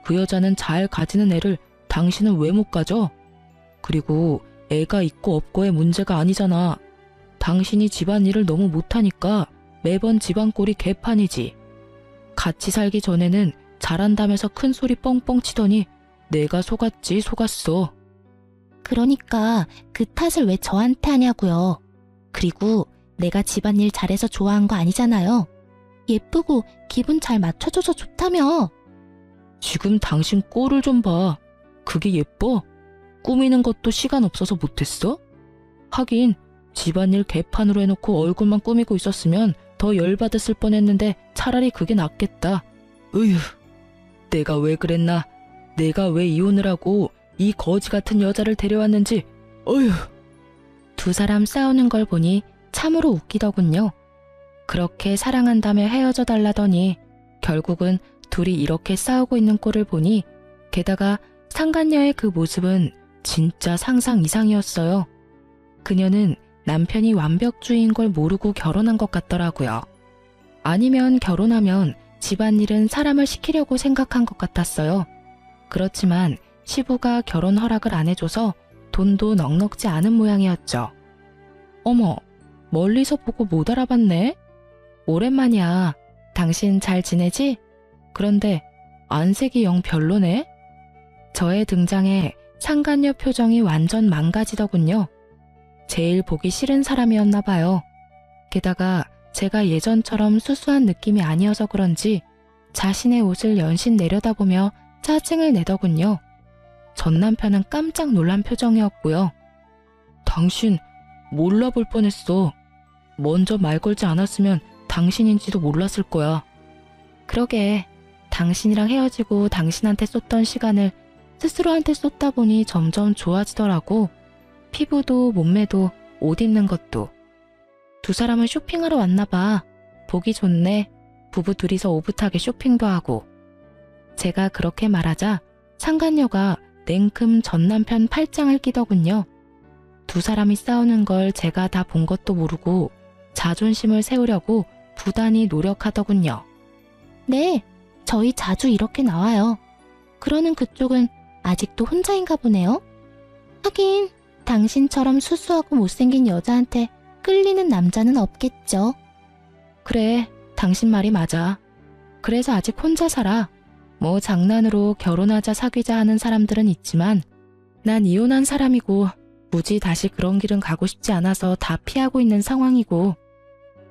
그 여자는 잘 가지는 애를 당신은 왜 못 가져? 그리고 애가 있고 없고의 문제가 아니잖아. 당신이 집안일을 너무 못하니까 매번 집안꼴이 개판이지. 같이 살기 전에는 잘한다면서 큰 소리 뻥뻥 치더니 내가 속았지 속았어. 그러니까 그 탓을 왜 저한테 하냐고요. 그리고 내가 집안일 잘해서 좋아한 거 아니잖아요. 예쁘고 기분 잘 맞춰줘서 좋다며. 지금 당신 꼴을 좀 봐. 그게 예뻐? 꾸미는 것도 시간 없어서 못했어? 하긴 집안일 개판으로 해놓고 얼굴만 꾸미고 있었으면 더 열받았을 뻔했는데 차라리 그게 낫겠다. 으휴, 내가 왜 그랬나? 내가 왜 이혼을 하고 이 거지 같은 여자를 데려왔는지. 어휴. 두 사람 싸우는 걸 보니 참으로 웃기더군요. 그렇게 사랑한다며 헤어져 달라더니 결국은 둘이 이렇게 싸우고 있는 꼴을 보니 게다가 상간녀의 그 모습은 진짜 상상 이상이었어요. 그녀는 남편이 완벽주의인 걸 모르고 결혼한 것 같더라고요. 아니면 결혼하면 집안일은 사람을 시키려고 생각한 것 같았어요. 그렇지만 시부가 결혼 허락을 안 해줘서 돈도 넉넉지 않은 모양이었죠. 어머, 멀리서 보고 못 알아봤네? 오랜만이야. 당신 잘 지내지? 그런데 안색이 영 별로네? 저의 등장에 상간녀 표정이 완전 망가지더군요. 제일 보기 싫은 사람이었나 봐요. 게다가 제가 예전처럼 수수한 느낌이 아니어서 그런지 자신의 옷을 연신 내려다보며 짜증을 내더군요. 전 남편은 깜짝 놀란 표정이었고요. 당신 몰라볼 뻔했어. 먼저 말 걸지 않았으면 당신인지도 몰랐을 거야. 그러게, 당신이랑 헤어지고 당신한테 쏟던 시간을 스스로한테 쏟다 보니 점점 좋아지더라고. 피부도 몸매도 옷 입는 것도. 두 사람은 쇼핑하러 왔나 봐. 보기 좋네. 부부 둘이서 오붓하게 쇼핑도 하고. 제가 그렇게 말하자 상간녀가 냉큼 전 남편 팔짱을 끼더군요. 두 사람이 싸우는 걸 제가 다 본 것도 모르고 자존심을 세우려고 부단히 노력하더군요. 네, 저희 자주 이렇게 나와요. 그러는 그쪽은 아직도 혼자인가 보네요. 하긴 당신처럼 수수하고 못생긴 여자한테 끌리는 남자는 없겠죠. 그래, 당신 말이 맞아. 그래서 아직 혼자 살아. 뭐 장난으로 결혼하자 사귀자 하는 사람들은 있지만 난 이혼한 사람이고 굳이 다시 그런 길은 가고 싶지 않아서 다 피하고 있는 상황이고.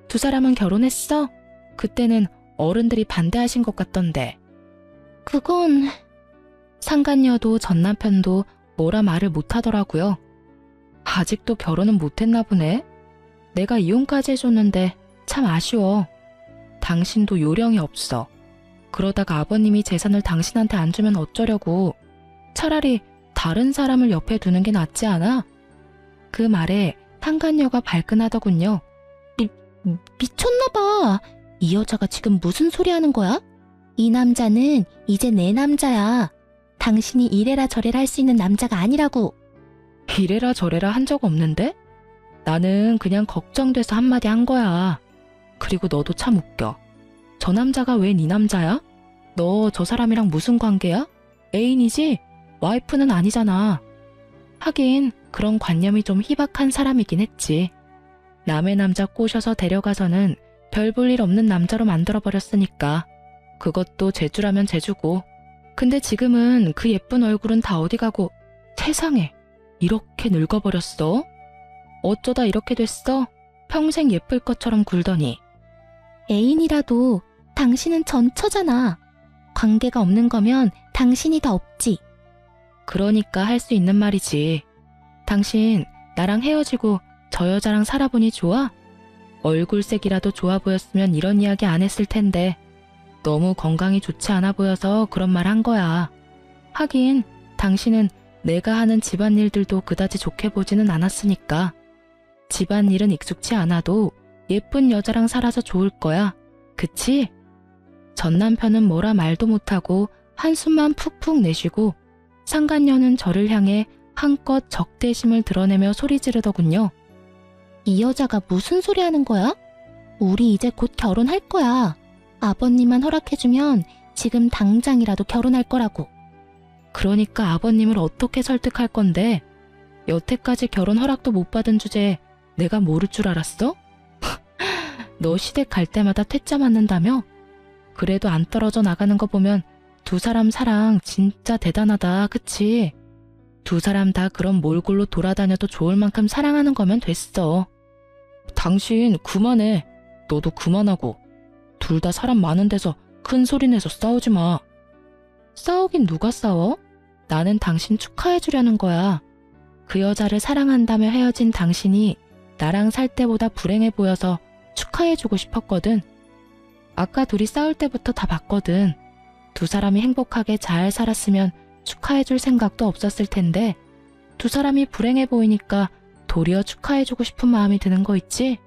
두 사람은 결혼했어? 그때는 어른들이 반대하신 것 같던데. 그건... 상간녀도 전 남편도 뭐라 말을 못하더라고요. 아직도 결혼은 못했나 보네. 내가 이혼까지 해줬는데 참 아쉬워. 당신도 요령이 없어. 그러다가 아버님이 재산을 당신한테 안 주면 어쩌려고. 차라리 다른 사람을 옆에 두는 게 낫지 않아? 그 말에 상간녀가 발끈하더군요. 미쳤나봐. 이 여자가 지금 무슨 소리 하는 거야? 이 남자는 이제 내 남자야. 당신이 이래라 저래라 할 수 있는 남자가 아니라고. 이래라 저래라 한 적 없는데? 나는 그냥 걱정돼서 한마디 한 거야. 그리고 너도 참 웃겨. 저 남자가 왜 네 남자야? 너 저 사람이랑 무슨 관계야? 애인이지? 와이프는 아니잖아. 하긴 그런 관념이 좀 희박한 사람이긴 했지. 남의 남자 꼬셔서 데려가서는 별 볼 일 없는 남자로 만들어버렸으니까. 그것도 재주라면 재주고. 근데 지금은 그 예쁜 얼굴은 다 어디 가고. 세상에, 이렇게 늙어버렸어? 어쩌다 이렇게 됐어? 평생 예쁠 것처럼 굴더니. 애인이라도 당신은 전처잖아. 관계가 없는 거면 당신이 더 없지. 그러니까 할 수 있는 말이지. 당신 나랑 헤어지고 저 여자랑 살아보니 좋아? 얼굴색이라도 좋아 보였으면 이런 이야기 안 했을 텐데 너무 건강이 좋지 않아 보여서 그런 말 한 거야. 하긴 당신은 내가 하는 집안일들도 그다지 좋게 보지는 않았으니까. 집안일은 익숙치 않아도 예쁜 여자랑 살아서 좋을 거야. 그치? 전 남편은 뭐라 말도 못하고 한숨만 푹푹 내쉬고 상간녀는 저를 향해 한껏 적대심을 드러내며 소리 지르더군요. 이 여자가 무슨 소리 하는 거야? 우리 이제 곧 결혼할 거야. 아버님만 허락해주면 지금 당장이라도 결혼할 거라고. 그러니까 아버님을 어떻게 설득할 건데? 여태까지 결혼 허락도 못 받은 주제에 내가 모를 줄 알았어? 너 시댁 갈 때마다 퇴짜 맞는다며? 그래도 안 떨어져 나가는 거 보면 두 사람 사랑 진짜 대단하다, 그치? 두 사람 다 그런 몰골로 돌아다녀도 좋을 만큼 사랑하는 거면 됐어. 당신 그만해. 너도 그만하고. 둘 다 사람 많은 데서 큰 소리 내서 싸우지 마. 싸우긴 누가 싸워? 나는 당신 축하해주려는 거야. 그 여자를 사랑한다며 헤어진 당신이 나랑 살 때보다 불행해 보여서 축하해주고 싶었거든. 아까 둘이 싸울 때부터 다 봤거든. 두 사람이 행복하게 잘 살았으면 축하해줄 생각도 없었을 텐데 두 사람이 불행해 보이니까 도리어 축하해주고 싶은 마음이 드는 거 있지?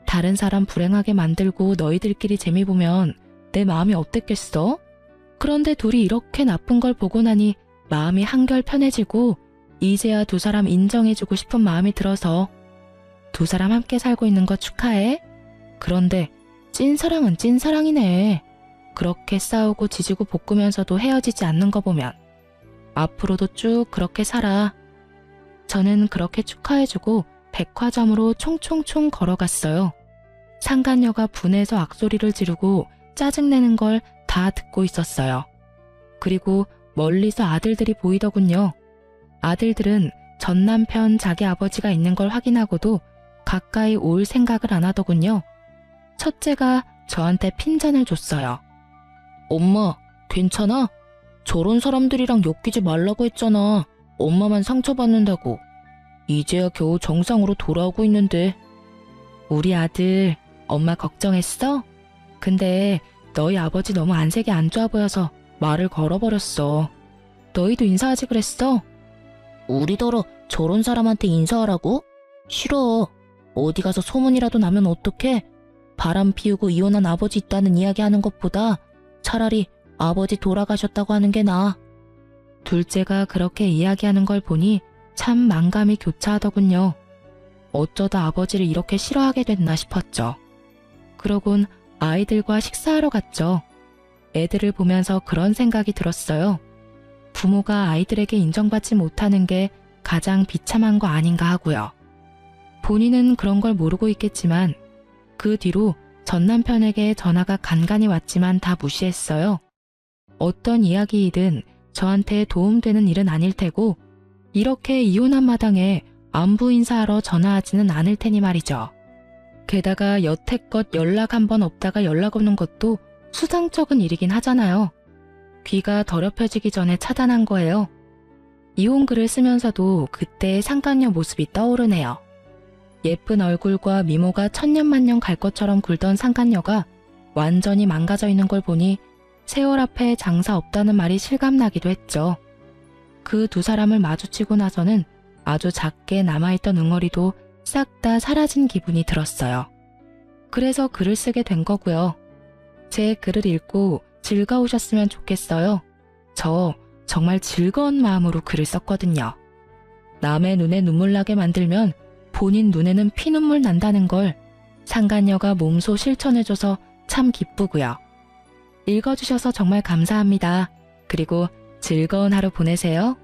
다른 사람 불행하게 만들고 너희들끼리 재미 보면 내 마음이 어땠겠어? 그런데 둘이 이렇게 나쁜 걸 보고 나니 마음이 한결 편해지고 이제야 두 사람 인정해주고 싶은 마음이 들어서 두 사람 함께 살고 있는 거 축하해. 그런데 찐사랑은 찐사랑이네. 그렇게 싸우고 지지고 볶으면서도 헤어지지 않는 거 보면 앞으로도 쭉 그렇게 살아. 저는 그렇게 축하해주고 백화점으로 총총총 걸어갔어요. 상간녀가 분해서 악소리를 지르고 짜증내는 걸 다 듣고 있었어요. 그리고 멀리서 아들들이 보이더군요. 아들들은 전 남편 자기 아버지가 있는 걸 확인하고도 가까이 올 생각을 안 하더군요. 첫째가 저한테 핀잔을 줬어요. 엄마, 괜찮아? 저런 사람들이랑 엮이지 말라고 했잖아. 엄마만 상처받는다고. 이제야 겨우 정상으로 돌아오고 있는데. 우리 아들, 엄마 걱정했어? 근데 너희 아버지 너무 안색이 안 좋아 보여서 말을 걸어버렸어. 너희도 인사하지 그랬어? 우리더러 저런 사람한테 인사하라고? 싫어. 어디 가서 소문이라도 나면 어떡해? 바람 피우고 이혼한 아버지 있다는 이야기 하는 것보다 차라리 아버지 돌아가셨다고 하는 게 나아. 둘째가 그렇게 이야기하는 걸 보니 참 만감이 교차하더군요. 어쩌다 아버지를 이렇게 싫어하게 됐나 싶었죠. 그러곤 아이들과 식사하러 갔죠. 애들을 보면서 그런 생각이 들었어요. 부모가 아이들에게 인정받지 못하는 게 가장 비참한 거 아닌가 하고요. 본인은 그런 걸 모르고 있겠지만 그 뒤로 전 남편에게 전화가 간간히 왔지만 다 무시했어요. 어떤 이야기이든 저한테 도움되는 일은 아닐 테고 이렇게 이혼한 마당에 안부 인사하러 전화하지는 않을 테니 말이죠. 게다가 여태껏 연락 한 번 없다가 연락 오는 것도 수상쩍은 일이긴 하잖아요. 귀가 더럽혀지기 전에 차단한 거예요. 이혼 글을 쓰면서도 그때의 상간녀 모습이 떠오르네요. 예쁜 얼굴과 미모가 천년만년 갈 것처럼 굴던 상간녀가 완전히 망가져 있는 걸 보니 세월 앞에 장사 없다는 말이 실감나기도 했죠. 그 두 사람을 마주치고 나서는 아주 작게 남아있던 응어리도 싹 다 사라진 기분이 들었어요. 그래서 글을 쓰게 된 거고요. 제 글을 읽고 즐거우셨으면 좋겠어요. 저 정말 즐거운 마음으로 글을 썼거든요. 남의 눈에 눈물 나게 만들면 본인 눈에는 피눈물 난다는 걸 상간녀가 몸소 실천해줘서 참 기쁘고요. 읽어주셔서 정말 감사합니다. 그리고 즐거운 하루 보내세요.